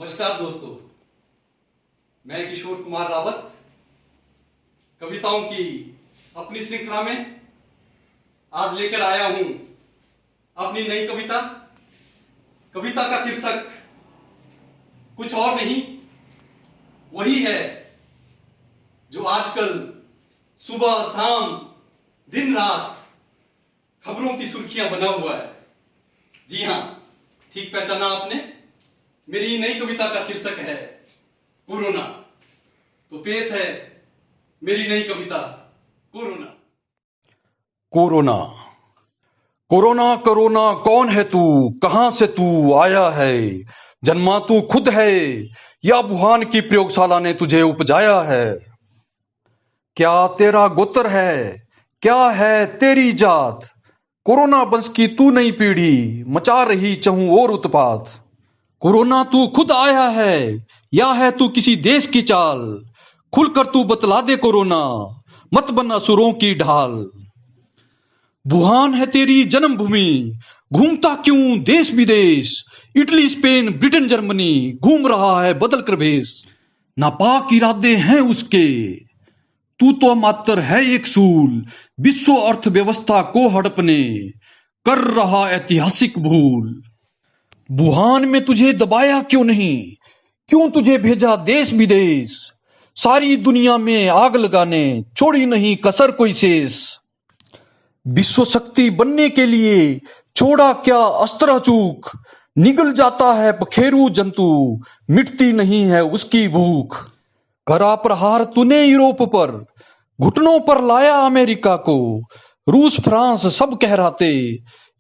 नमस्कार दोस्तों, मैं किशोर कुमार रावत कविताओं की अपनी श्रृंखला में आज लेकर आया हूं अपनी नई कविता। कविता का शीर्षक कुछ और नहीं, वही है जो आजकल सुबह शाम दिन रात खबरों की सुर्खियां बना हुआ है। जी हां, ठीक पहचाना आपने। मेरी नई कविता का शीर्षक है कोरोना। तो पेश है मेरी नई कविता कोरोना। कोरोना कोरोना कोरोना कौन है तू, कहां से तू आया है? जन्मा तू खुद है या वुहान की प्रयोगशाला ने तुझे उपजाया है? क्या तेरा गोत्र है, क्या है तेरी जात? कोरोना वंश की तू नई पीढ़ी मचा रही चहुं ओर उत्पात। कोरोना तू खुद आया है या है तू किसी देश की चाल? खुलकर तू बतला दे कोरोना, मत बन असुरों की ढाल। वुहान है तेरी जन्मभूमि, घूमता क्यों देश विदेश? इटली स्पेन ब्रिटेन जर्मनी घूम रहा है बदल कर भेष। नापाक इरादे हैं उसके, तू तो मात्र है एक सूल। विश्व अर्थव्यवस्था को हड़पने कर रहा ऐतिहासिक भूल। वुहान में तुझे दबाया क्यों नहीं, क्यों तुझे भेजा देश विदेश? सारी दुनिया में आग लगाने छोड़ी नहीं कसर कोई शेष। विश्व शक्ति बनने के लिए छोड़ा क्या अस्त्र चूक? निगल जाता है पखेरु जंतु, मिटती नहीं है उसकी भूख। करा प्रहार तूने यूरोप पर, घुटनों पर लाया अमेरिका को। रूस फ्रांस सब कहराते,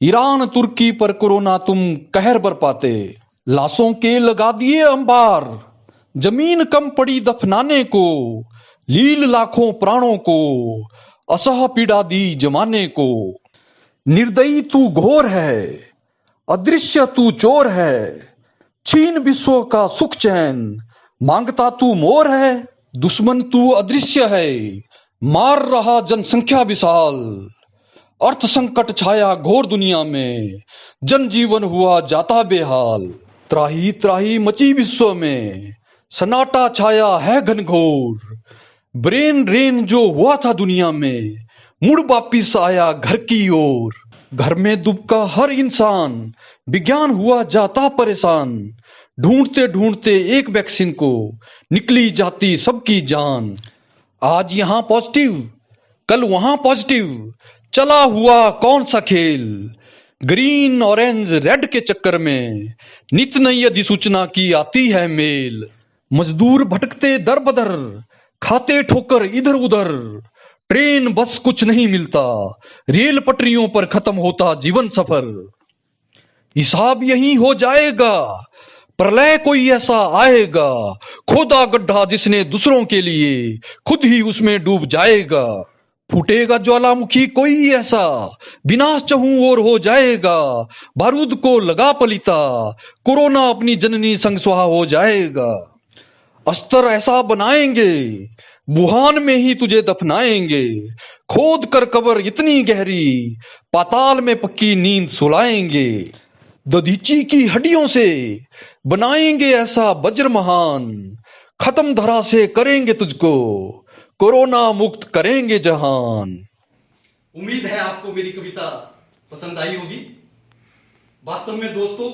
ईरान तुर्की पर कोरोना तुम कहर बरपाते। लाशों के लगा दिए अंबार, जमीन कम पड़ी दफनाने को। लील लाखों प्राणों को, असह पीड़ा दी जमाने को। निर्दयी तू घोर है, अदृश्य तू चोर है। छीन विश्व का सुख चैन, मांगता तू मोर है। दुश्मन तू अदृश्य है, मार रहा जनसंख्या विशाल। अर्थ संकट छाया घोर दुनिया में, जनजीवन हुआ जाता बेहाल। त्राही त्राही मची विश्व में, सन्नाटा छाया है घनघोर। ब्रेन ड्रेन जो हुआ था दुनिया में, मुड़ वापिस आया घर की ओर। घर में दुबका हर इंसान, विज्ञान हुआ जाता परेशान। ढूंढते ढूंढते एक वैक्सीन को, निकली जाती सबकी जान। आज यहां पॉजिटिव, कल वहां पॉजिटिव, चला हुआ कौन सा खेल? ग्रीन ऑरेंज रेड के चक्कर में नित नई अधिसूचना की आती है मेल। मजदूर भटकते दर बदर, खाते ठोकर इधर उधर। ट्रेन बस कुछ नहीं मिलता, रेल पटरियों पर खत्म होता जीवन सफर। हिसाब यही हो जाएगा, प्रलय कोई ऐसा आएगा। खोदा गड्ढा जिसने दूसरों के लिए, खुद ही उसमें डूब जाएगा। फूटेगा ज्वालामुखी कोई ऐसा, विनाश चहुं ओर हो जाएगा। बारूद को लगा पलीता, कोरोना अपनी जननी संग स्वाहा हो जाएगा। अस्तर ऐसा बनाएंगे, वुहान में ही तुझे दफनाएंगे। खोद कर कब्र इतनी गहरी, पाताल में पक्की नींद सुलाएंगे। दधीची की हड्डियों से बनाएंगे ऐसा वज्र महान। खत्म धरा से करेंगे तुझको, कोरोना मुक्त करेंगे जहान। उम्मीद है आपको मेरी कविता पसंद आई होगी। वास्तव में दोस्तों,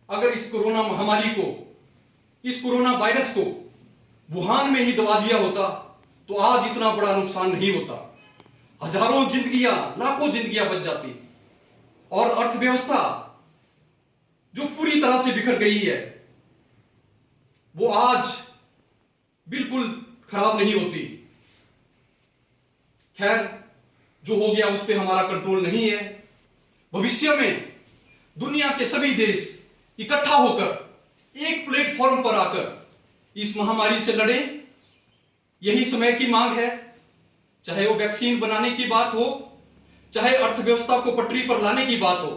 अगर इस कोरोना महामारी को, इस कोरोना वायरस को वुहान में ही दबा दिया होता तो आज इतना बड़ा नुकसान नहीं होता। हजारों जिंदगियां, लाखों जिंदगियां बच जाती और अर्थव्यवस्था जो पूरी तरह से बिखर गई है वो आज बिल्कुल खराब नहीं होती। खैर, जो हो गया उस पर हमारा कंट्रोल नहीं है। भविष्य में दुनिया के सभी देश इकट्ठा होकर एक प्लेटफॉर्म पर आकर इस महामारी से लड़े, यही समय की मांग है। चाहे वो वैक्सीन बनाने की बात हो, चाहे अर्थव्यवस्था को पटरी पर लाने की बात हो,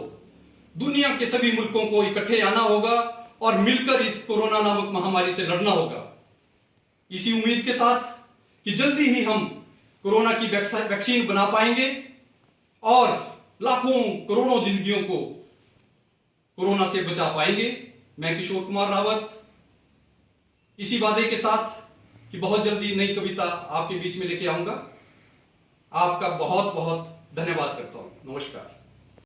दुनिया के सभी मुल्कों को इकट्ठे आना होगा और मिलकर इस कोरोना नामक महामारी से लड़ना होगा। इसी उम्मीद के साथ कि जल्दी ही हम कोरोना की वैक्सीन बना पाएंगे और लाखों करोड़ों जिंदगियों को कोरोना से बचा पाएंगे। मैं किशोर कुमार रावत इसी वादे के साथ कि बहुत जल्दी नई कविता आपके बीच में लेके आऊंगा। आपका बहुत बहुत धन्यवाद करता हूं।